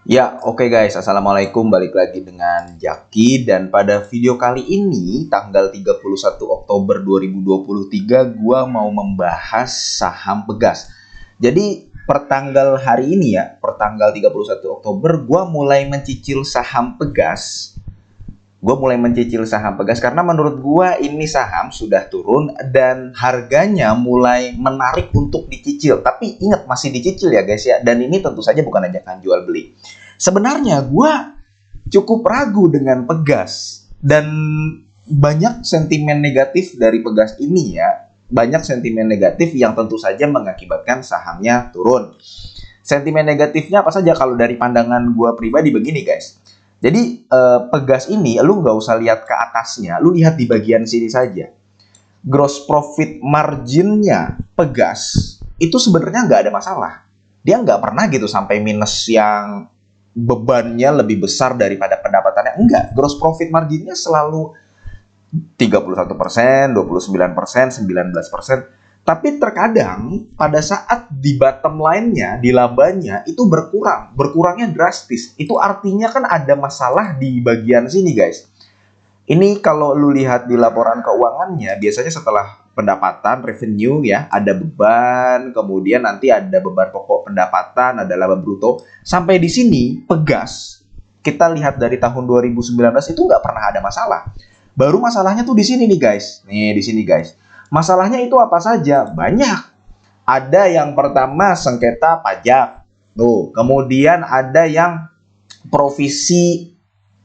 Ya, oke guys. Assalamualaikum. Balik lagi dengan Jaki. Dan pada video kali ini, tanggal 31 Oktober 2023, gua mau membahas saham Pegas. Jadi, pertanggal hari ini ya, pertanggal 31 Oktober, gua mulai mencicil saham Pegas. Gue mulai mencicil saham Pegas karena menurut gue ini saham sudah turun dan harganya mulai menarik untuk dicicil. Tapi ingat masih dicicil ya guys ya. Dan ini tentu saja bukan ajakan jual beli. Sebenarnya gue cukup ragu dengan Pegas dan banyak sentimen negatif dari Pegas ini ya. Banyak sentimen negatif yang tentu saja mengakibatkan sahamnya turun. Sentimen negatifnya apa saja kalau dari pandangan gue pribadi begini guys. Jadi Pegas ini lu nggak usah lihat ke atasnya, lu lihat di bagian sini saja. Gross profit marginnya Pegas itu sebenarnya nggak ada masalah. Dia nggak pernah gitu sampai minus yang bebannya lebih besar daripada pendapatannya. Enggak, gross profit marginnya selalu 31%, 29%, 19%. Tapi terkadang pada saat di bottom line-nya, di labanya itu berkurang. Berkurangnya drastis. Itu artinya kan ada masalah di bagian sini guys. Ini kalau lu lihat di laporan keuangannya, biasanya setelah pendapatan, revenue ya, ada beban, kemudian nanti ada beban pokok pendapatan, ada laba bruto. Sampai di sini, Pegas, kita lihat dari tahun 2019 itu nggak pernah ada masalah. Baru masalahnya tuh di sini nih guys. Nih, di sini guys. Masalahnya itu apa saja? Banyak. Ada yang pertama sengketa pajak. Tuh, kemudian ada yang provisi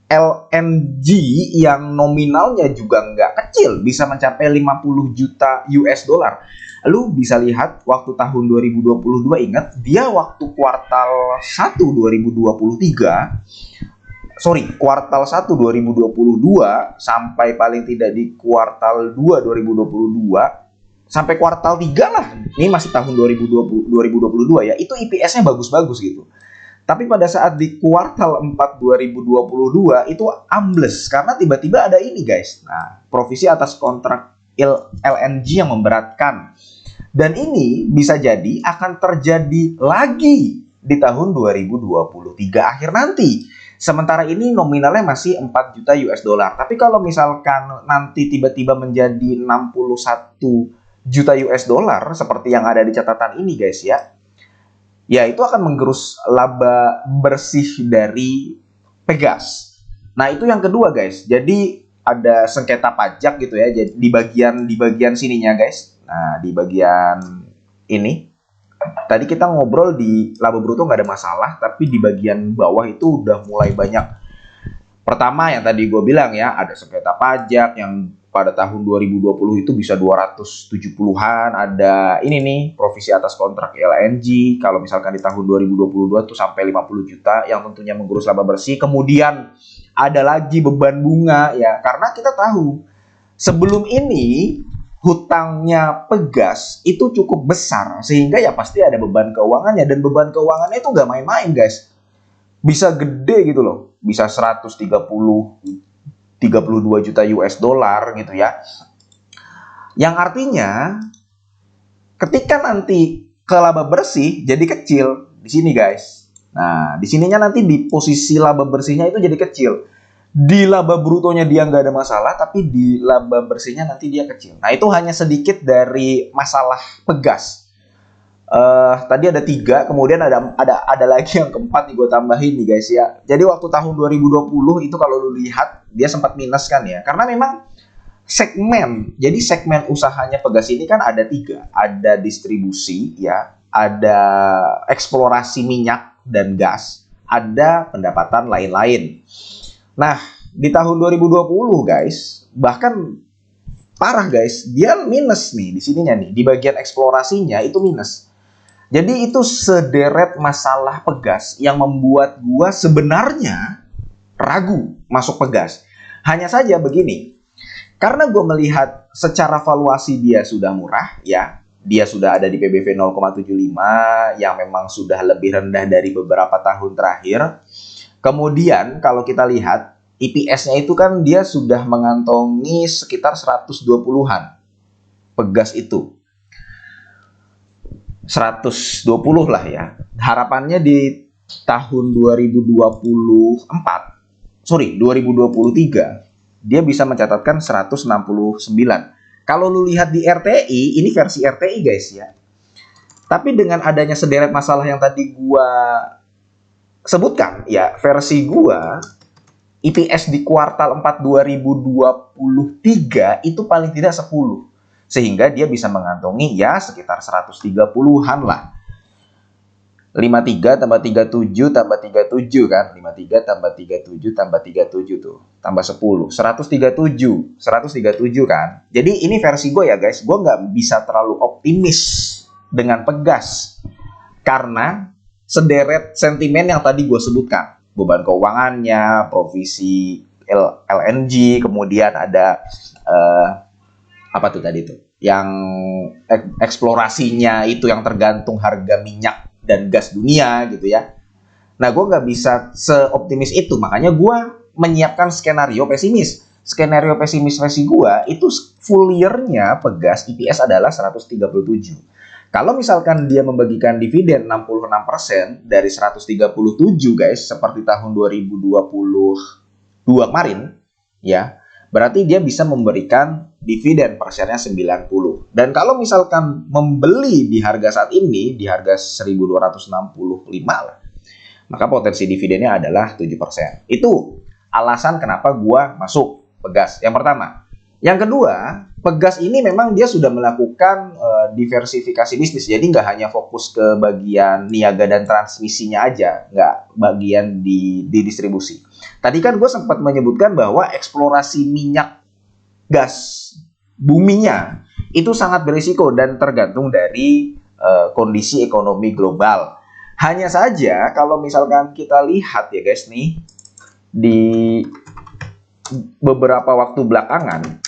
LNG yang nominalnya juga nggak kecil, bisa mencapai 50 juta US dollar. Lu bisa lihat waktu tahun 2022, ingat, dia waktu kuartal 1 2023, kuartal 1 2022 sampai paling tidak di kuartal 2 2022 sampai kuartal 3 lah. Ini masih tahun 2022 ya. Itu IPS-nya bagus-bagus gitu. Tapi pada saat di kuartal 4 2022 itu ambles karena tiba-tiba ada ini guys. Nah, provisi atas kontrak LNG yang memberatkan. Dan ini bisa jadi akan terjadi lagi di tahun 2023 akhir nanti. Sementara ini nominalnya masih 4 juta US dollar. Tapi kalau misalkan nanti tiba-tiba menjadi 61 juta US dollar seperti yang ada di catatan ini guys ya. Ya itu akan menggerus laba bersih dari Pegas. Nah, itu yang kedua guys. Jadi ada sengketa pajak gitu ya. Jadi di bagian sininya guys. Nah, di bagian ini tadi kita ngobrol di laba bruto nggak ada masalah, tapi di bagian bawah itu udah mulai banyak. Pertama yang tadi gue bilang ya, ada sengketa pajak yang pada tahun 2020 itu bisa 270-an, ada ini nih, provisi atas kontrak LNG, kalau misalkan di tahun 2022 tuh sampai 50 juta, yang tentunya menggerus laba bersih. Kemudian ada lagi beban bunga ya, karena kita tahu sebelum ini hutangnya Pegas itu cukup besar, sehingga ya pasti ada beban keuangannya, dan beban keuangannya itu nggak main-main guys. Bisa gede gitu loh, bisa 32 juta US dollar gitu ya. Yang artinya ketika nanti ke laba bersih jadi kecil di sini guys. Nah, di sininya nanti di posisi laba bersihnya itu jadi kecil. Di laba brutonya dia nggak ada masalah, tapi di laba bersihnya nanti dia kecil. Nah, itu hanya sedikit dari masalah Pegas. Tadi ada 3, kemudian ada lagi yang keempat nih gue tambahin nih guys ya. Jadi waktu tahun 2020 itu kalau lu lihat dia sempat minus kan ya, karena memang jadi segmen usahanya Pegas ini kan ada 3, ada distribusi ya, ada eksplorasi minyak dan gas, ada pendapatan lain-lain. Nah, di tahun 2020 guys, bahkan parah guys, dia minus nih di sininya nih, di bagian eksplorasinya itu minus. Jadi itu sederet masalah Pegas yang membuat gua sebenarnya ragu masuk Pegas. Hanya saja begini, karena gue melihat secara valuasi dia sudah murah ya, dia sudah ada di PBV 0,75 yang memang sudah lebih rendah dari beberapa tahun terakhir. Kemudian kalau kita lihat IPS-nya itu kan dia sudah mengantongi sekitar 120-an. Pegas itu 120 lah ya. Harapannya di tahun 2023 dia bisa mencatatkan 169. Kalau lu lihat di RTI, ini versi RTI guys ya. Tapi dengan adanya sederet masalah yang tadi gua sebutkan, ya versi gua EPS di kuartal 4 2023 itu paling tidak 10. Sehingga dia bisa mengantongi ya sekitar 130-an lah. 53 tambah 37 tambah 37 kan. 53 tambah 37 tambah 37 tuh. Tambah 10. 137. 137 kan. Jadi ini versi gue ya guys. Gue nggak bisa terlalu optimis dengan Pegas. Karena sederet sentimen yang tadi gue sebutkan. Beban keuangannya, provisi LNG, kemudian ada apa tuh tadi tuh? Yang eksplorasinya itu yang tergantung harga minyak dan gas dunia gitu ya. Nah, gue nggak bisa seoptimis itu. Makanya gue menyiapkan skenario pesimis. Skenario pesimis versi gue itu full year-nya Pegas EPS adalah 137. Kalau misalkan dia membagikan dividen 66% dari 137 guys, seperti tahun 2022 kemarin, ya, berarti dia bisa memberikan dividen per share-nya 90. Dan kalau misalkan membeli di harga saat ini, di harga 1.265 lah, maka potensi dividennya adalah 7%. Itu alasan kenapa gua masuk Pegas. Yang pertama. Yang kedua, Pegas ini memang dia sudah melakukan diversifikasi bisnis. Jadi nggak hanya fokus ke bagian niaga dan transmisinya aja, nggak bagian di distribusi. Tadi kan gue sempat menyebutkan bahwa eksplorasi minyak gas buminya itu sangat berisiko dan tergantung dari kondisi ekonomi global. Hanya saja kalau misalkan kita lihat ya guys nih, di beberapa waktu belakangan,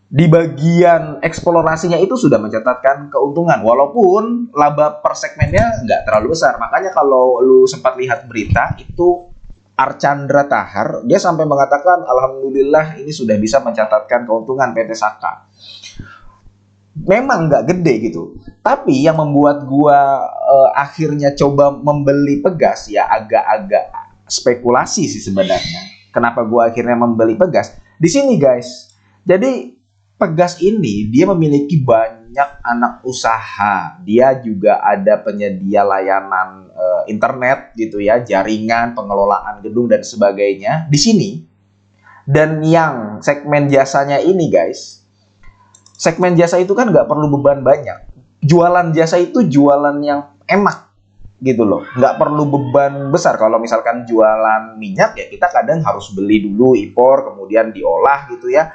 di bagian eksplorasinya itu sudah mencatatkan keuntungan. Walaupun laba per segmennya nggak terlalu besar. Makanya kalau lu sempat lihat berita, itu Archandra Tahar, dia sampai mengatakan, alhamdulillah ini sudah bisa mencatatkan keuntungan PT Saka. Memang nggak gede gitu. Tapi yang membuat gua akhirnya coba membeli Pegas, ya agak-agak spekulasi sih sebenarnya. Kenapa gua akhirnya membeli Pegas? Di sini guys. Jadi Pegas ini dia memiliki banyak anak usaha. Dia juga ada penyedia layanan internet gitu ya, jaringan, pengelolaan gedung dan sebagainya di sini. Dan yang segmen jasanya ini guys, segmen jasa itu kan nggak perlu beban banyak. Jualan jasa itu jualan yang enak gitu loh, nggak perlu beban besar. Kalau misalkan jualan minyak ya kita kadang harus beli dulu, impor, kemudian diolah gitu ya.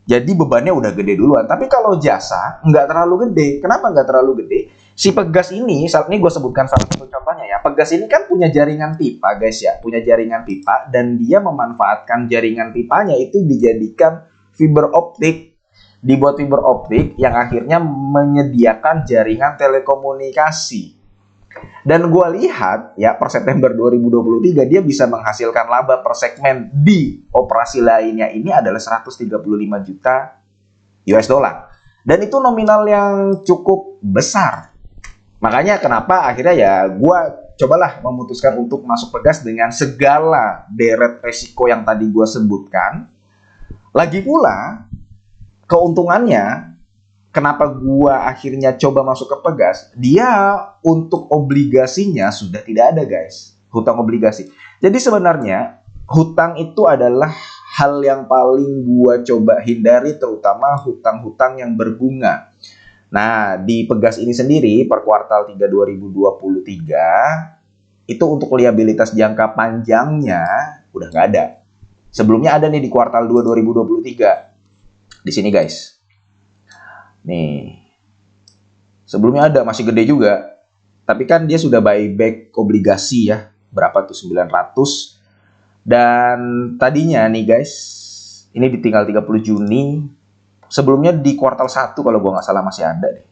Jadi bebannya udah gede duluan. Tapi kalau jasa nggak terlalu gede. Kenapa nggak terlalu gede? Si Pegas ini, saat ini gue sebutkan salah satu contohnya ya. Pegas ini kan punya jaringan pipa guys ya. Punya jaringan pipa dan dia memanfaatkan jaringan pipanya itu dijadikan fiber optik. Dibuat fiber optik yang akhirnya menyediakan jaringan telekomunikasi. Dan gue lihat ya per September 2023 dia bisa menghasilkan laba per segmen di operasi lainnya ini adalah 135 juta US dollar. Dan itu nominal yang cukup besar. Makanya kenapa akhirnya ya gue cobalah memutuskan untuk masuk Pegas dengan segala deret resiko yang tadi gue sebutkan. Lagi pula keuntungannya, kenapa gua akhirnya coba masuk ke Pegas? Dia untuk obligasinya sudah tidak ada guys, hutang obligasi. Jadi sebenarnya hutang itu adalah hal yang paling gua coba hindari, terutama hutang-hutang yang berbunga. Nah, di Pegas ini sendiri per kuartal 3 2023 itu untuk liabilitas jangka panjangnya udah nggak ada. Sebelumnya ada nih di kuartal 2 2023. Di sini guys. Nih. Sebelumnya ada, masih gede juga. Tapi kan dia sudah buyback obligasi ya. Berapa tuh? 900. Dan tadinya nih guys, ini ditinggal 30 Juni. Sebelumnya di kuartal 1 kalau gua nggak salah masih ada deh.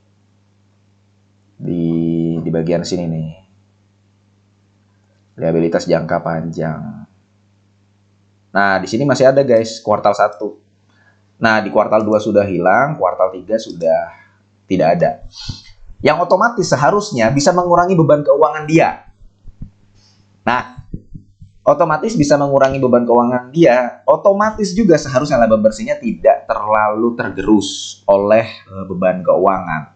Di bagian sini nih. Liabilitas jangka panjang. Nah, di sini masih ada guys, kuartal 1. Nah, di kuartal 2 sudah hilang, kuartal 3 sudah tidak ada. Yang otomatis seharusnya bisa mengurangi beban keuangan dia. Nah, otomatis bisa mengurangi beban keuangan dia. Otomatis juga seharusnya laba bersihnya tidak terlalu tergerus oleh beban keuangan.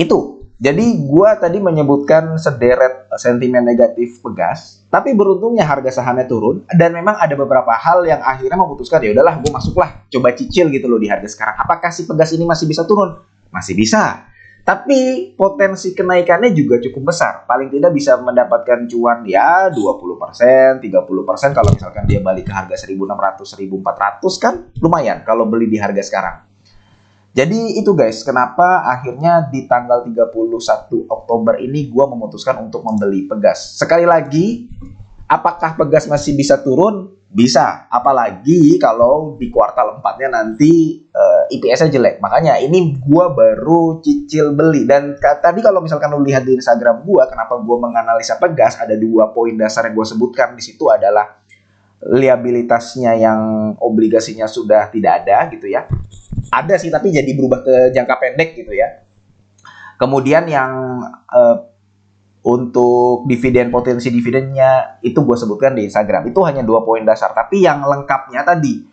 Itu. Jadi gua tadi menyebutkan sederet sentimen negatif Pegas, tapi beruntungnya harga sahamnya turun dan memang ada beberapa hal yang akhirnya memutuskan ya udahlah gue masuklah, coba cicil gitu loh di harga sekarang. Apakah si Pegas ini masih bisa turun? Masih bisa. Tapi potensi kenaikannya juga cukup besar. Paling tidak bisa mendapatkan cuan ya 20%, 30% kalau misalkan dia balik ke harga 1.600, 1.400 kan lumayan kalau beli di harga sekarang. Jadi itu guys, kenapa akhirnya di tanggal 31 Oktober ini gue memutuskan untuk membeli Pegas. Sekali lagi, apakah Pegas masih bisa turun? Bisa, apalagi kalau di kuartal 4-nya nanti IPS-nya jelek. Makanya ini gue baru cicil beli. Dan tadi kalau misalkan lu lihat di Instagram gue, kenapa gue menganalisa Pegas, ada 2 poin dasar yang gue sebutkan di situ adalah liabilitasnya yang obligasinya sudah tidak ada gitu ya. Ada sih tapi jadi berubah ke jangka pendek gitu ya. Kemudian yang untuk dividen, potensi dividennya itu gue sebutkan di Instagram. Itu hanya 2 poin dasar. Tapi yang lengkapnya tadi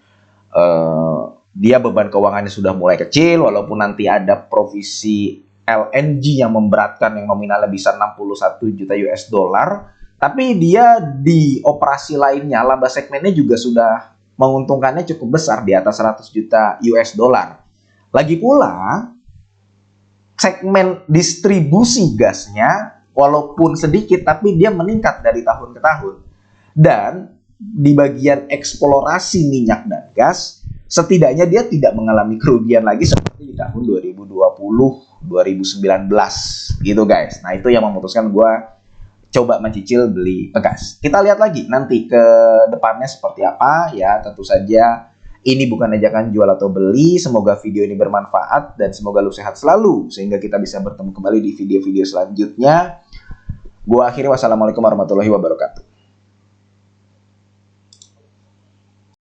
dia beban keuangannya sudah mulai kecil, walaupun nanti ada provisi LNG yang memberatkan yang nominalnya bisa 61 juta US dollar. Tapi dia di operasi lainnya, laba segmennya juga sudah menguntungkannya cukup besar di atas 100 juta US dollar. Lagi pula, segmen distribusi gasnya walaupun sedikit tapi dia meningkat dari tahun ke tahun. Dan di bagian eksplorasi minyak dan gas, setidaknya dia tidak mengalami kerugian lagi seperti di tahun 2020, 2019 gitu guys. Nah itu yang memutuskan gue coba mencicil beli Pegas. Kita lihat lagi nanti ke depannya seperti apa ya. Tentu saja ini bukan ajakan jual atau beli. Semoga video ini bermanfaat dan semoga lu sehat selalu sehingga kita bisa bertemu kembali di video-video selanjutnya. Gua akhiri, wassalamualaikum warahmatullahi wabarakatuh.